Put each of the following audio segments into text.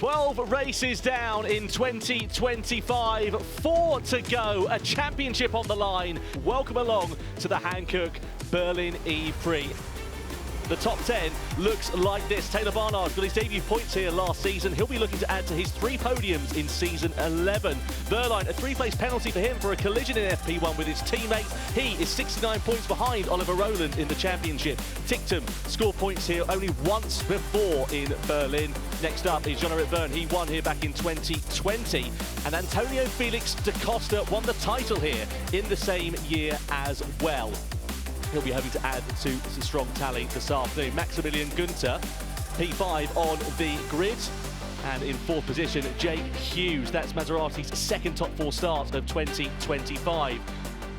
12 races down in 2025, 4 to go, a championship on the line. Welcome along to the Hankook Berlin E-Prix. The top 10 looks like this. Taylor Barnard's got his debut points here last season. He'll be looking to add to his 3 podiums in season 11. Verline, a 3-place penalty for him for a collision in FP1 with his teammates. He is 69 points behind Oliver Rowland in the championship. Ticktum scored points here only once before in Berlin. Next up is Jean-Eric Verne. He won here back in 2020. And Antonio Felix da Costa won the title here in the same year as well. He'll be hoping to add to the strong tally this afternoon. Maximilian Günther, P5 on the grid. And in 4th position, Jake Hughes. That's Maserati's second top 4 start of 2025.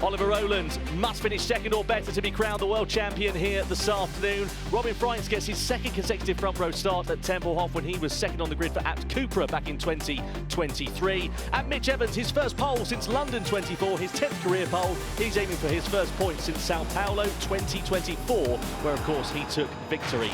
Oliver Rowland must finish second or better to be crowned the world champion here this afternoon. Robin Freins gets his second consecutive front row start at Tempelhof when he was second on the grid for Abt Cupra back in 2023. And Mitch Evans, his first pole since London 24, his 10th career pole. He's aiming for his first point since Sao Paulo 2024, where of course he took victory.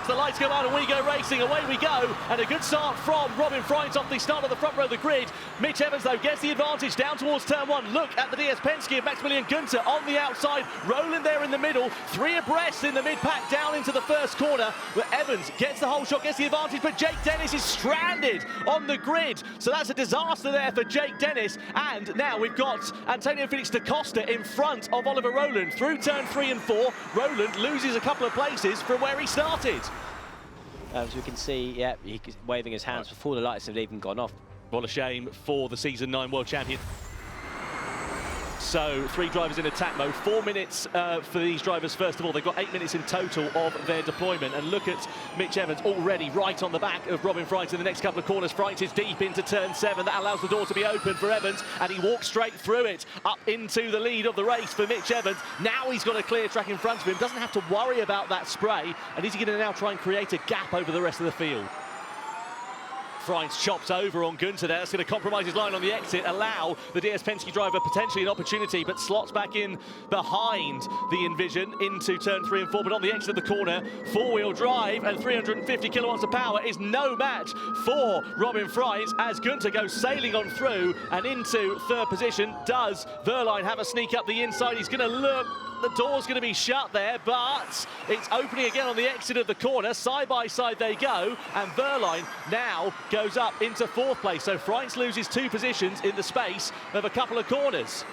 The lights go out and we go racing, away we go, and a good start from Robin Freins off the start of the front row of the grid. Mitch Evans though gets the advantage down towards turn 1. Look at the DS Penske of Maximilian Günther on the outside, Rowland there in the middle, 3 abreast in the mid-pack down into the first corner, where Evans gets the whole shot, gets the advantage, but Jake Dennis is stranded on the grid, so that's a disaster there for Jake Dennis. And now we've got Antonio Felix da Costa in front of Oliver Rowland through turn 3 and 4. Rowland loses a couple of places from where he started. As we can see, yeah, he's waving his hands before the lights have even gone off. What a shame for the Season 9 world champion. So 3 drivers in attack mode, 4 minutes for these drivers. First of all, they've got 8 minutes in total of their deployment. And look at Mitch Evans already right on the back of Robin Freins in the next couple of corners. Freins is deep into turn 7. That allows the door to be open for Evans, and he walks straight through it up into the lead of the race for Mitch Evans. Now he's got a clear track in front of him, doesn't have to worry about that spray, and is he going to now try and create a gap over the rest of the field? Freins chops over on Günther there. That's going to compromise his line on the exit, allow the DS Penske driver potentially an opportunity, but slots back in behind the Envision into turn 3 and 4. But on the exit of the corner, 4-wheel drive and 350 kilowatts of power is no match for Robin Freins as Günther goes sailing on through and into 3rd position. Does Verline have a sneak up the inside? He's going to look. The door's going to be shut there, but it's opening again on the exit of the corner. Side by side they go, and Verline now goes up into 4th place. So Freins loses 2 positions in the space of a couple of corners.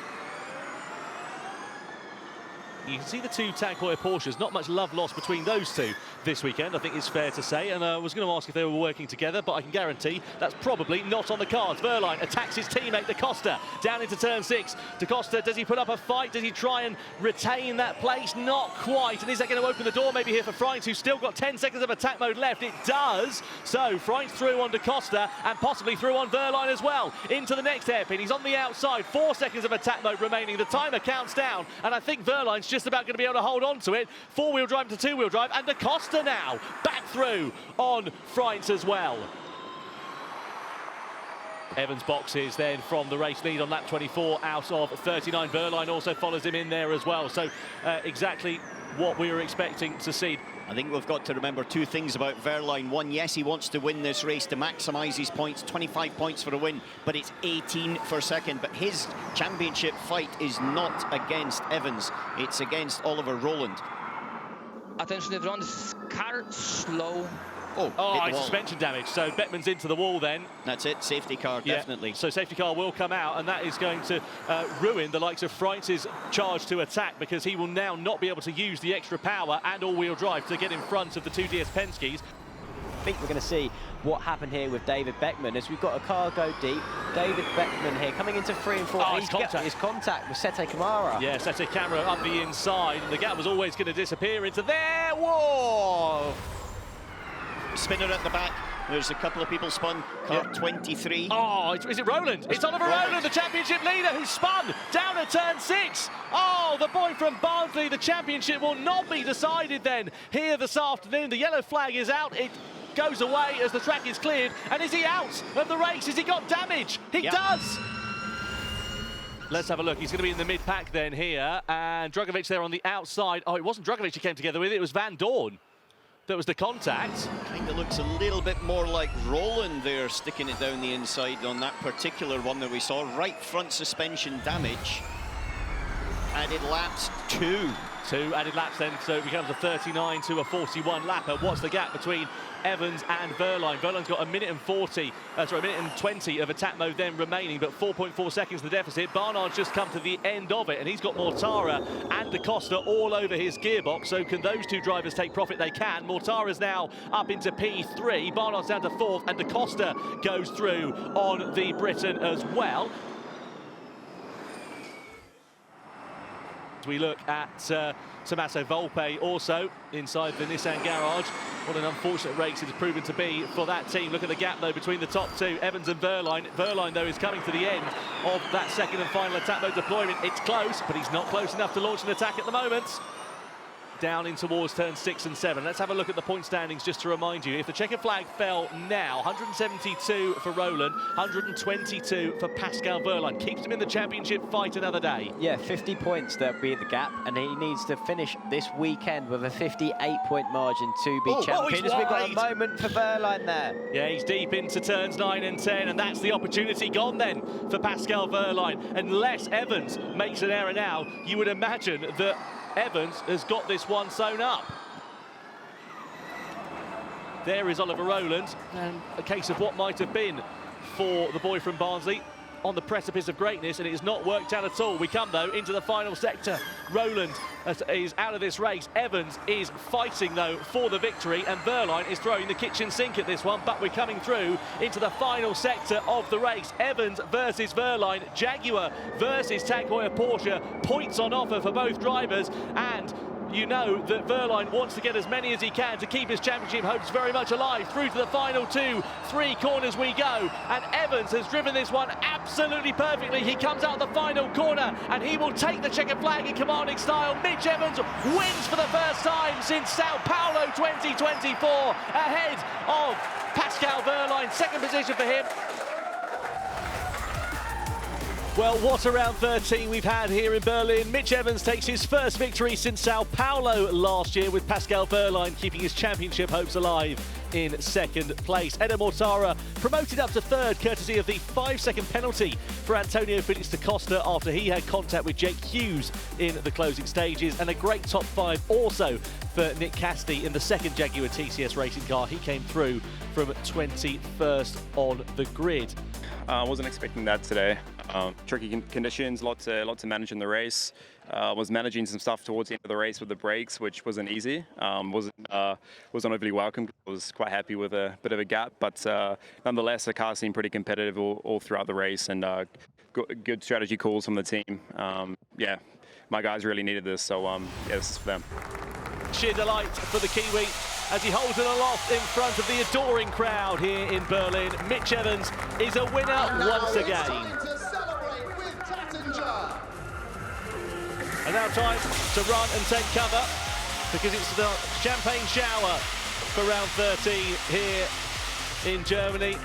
You can see the 2 Tag Heuer Porsches, not much love lost between those 2 this weekend, I think it's fair to say. And I was going to ask if they were working together, but I can guarantee that's probably not on the cards. Verline attacks his teammate da Costa down into turn 6. Da Costa, does he put up a fight? Does he try and retain that place? Not quite. And is that going to open the door maybe here for Freins, who's still got 10 seconds of attack mode left? It does. So Freins through on da Costa and possibly through on Verline as well. Into the next hairpin. He's on the outside. 4 seconds of attack mode remaining. The timer counts down, and I think Verline's just about going to be able to hold on to it. 4-wheel drive to 2-wheel drive, and da Costa now back through on Freins as well. Evans boxes then from the race lead on lap 24 out of 39. Verline also follows him in there as well. So exactly what we were expecting to see. I think we've got to remember 2 things about Verline. One, yes, he wants to win this race to maximise his points, 25 points for a win, but it's 18 for second. But his championship fight is not against Evans, it's against Oliver Rowland. Attention everyone, this is car slow. Oh, suspension damage. So Beckman's into the wall then. That's it, safety car, definitely. Yeah. So safety car will come out, and that is going to ruin the likes of Freins' charge to attack, because he will now not be able to use the extra power and all-wheel drive to get in front of the 2 DS Penskes. I think we're going to see what happened here with David Beckman as we've got a car go deep. David Beckman here coming into 3 and 4. Oh, his contact with Sete Kamara. Yeah, Sete Kamara up the inside, and the gap was always going to disappear into there. Whoa! Spinner at the back. There's a couple of people spun. Car 23. Oh, is it Rowland? It's Oliver Rowland, the championship leader, who spun down at turn 6. Oh, the boy from Barnsley, the championship will not be decided then here this afternoon. The yellow flag is out. It goes away as the track is cleared. And is he out of the race? Has he got damage? He does. Let's have a look. He's going to be in the mid-pack then here. And Drugovic there on the outside. Oh, it wasn't Drugovic he came together with. It was Van Dorn. that was the contact. Kind of looks a little bit more like Roland there, sticking it down the inside on that particular one that we saw. Right front suspension damage. Added laps 2. 2 added laps then, so it becomes a 39 to a 41 lapper. What's the gap between Evans and Verline? Verline's got a minute and 20 of attack mode then remaining, but 4.4 seconds the deficit. Barnard's just come to the end of it, and he's got Mortara and Da Costa all over his gearbox. So can those two drivers take profit? They can. Mortara's now up into P3. Barnard's down to 4th, and Da Costa goes through on the Briton as well. We look at Tommaso Volpe also inside the Nissan garage. What an unfortunate race it has proven to be for that team. Look at the gap though between the top two, Evans and Verline. Verline though is coming to the end of that second and final attack mode deployment. It's close, but he's not close enough to launch an attack at the moment. Down in towards turns 6 and 7. Let's have a look at the point standings just to remind you. If the checkered flag fell now, 172 for Roland, 122 for Pascal Verline. Keeps him in the championship fight another day. Yeah, 50 points that'll be the gap, and he needs to finish this weekend with a 58-point margin to be champion. We've got a moment for Verline there. Yeah, he's deep into turns 9 and 10, and that's the opportunity gone then for Pascal Verline. Unless Evans makes an error now, you would imagine that Evans has got this one sewn up. There is Oliver Rowland, and a case of what might have been for the boy from Barnsley on the precipice of greatness, and it has not worked out at all. We come, though, into the final sector. Rowland is out of this race. Evans is fighting, though, for the victory, and Verline is throwing the kitchen sink at this one, but we're coming through into the final sector of the race. Evans versus Verline, Jaguar versus Tag Heuer Porsche. Points on offer for both drivers, and you know that Verline wants to get as many as he can to keep his championship hopes very much alive. Through to the final 2-3 corners we go, and Evans has driven this one absolutely perfectly. He comes out the final corner, and he will take the checkered flag in commanding style. Mitch Evans wins for the first time since Sao Paulo 2024, ahead of Pascal Verline. Second position for him. Well, what a round 13 we've had here in Berlin. Mitch Evans takes his first victory since Sao Paulo last year, with Pascal Verline keeping his championship hopes alive in second place. Eder Mortara promoted up to third, courtesy of the 5-second penalty for Antonio Felix da Costa after he had contact with Jake Hughes in the closing stages, and a great top 5 also for Nick Cassidy in the second Jaguar TCS racing car. He came through from 21st on the grid. I wasn't expecting that today. Tricky conditions, lot to manage in the race. Was managing some stuff towards the end of the race with the brakes, which wasn't easy. Wasn't overly welcome. I was quite happy with a bit of a gap, but nonetheless, the car seemed pretty competitive all throughout the race, and good strategy calls from the team. Yeah, my guys really needed this, so yeah, this is for them. Sheer delight for the Kiwi as he holds it aloft in front of the adoring crowd here in Berlin. Mitch Evans is a winner once again. And now time to run and take cover, because it's the champagne shower for round 13 here in Germany.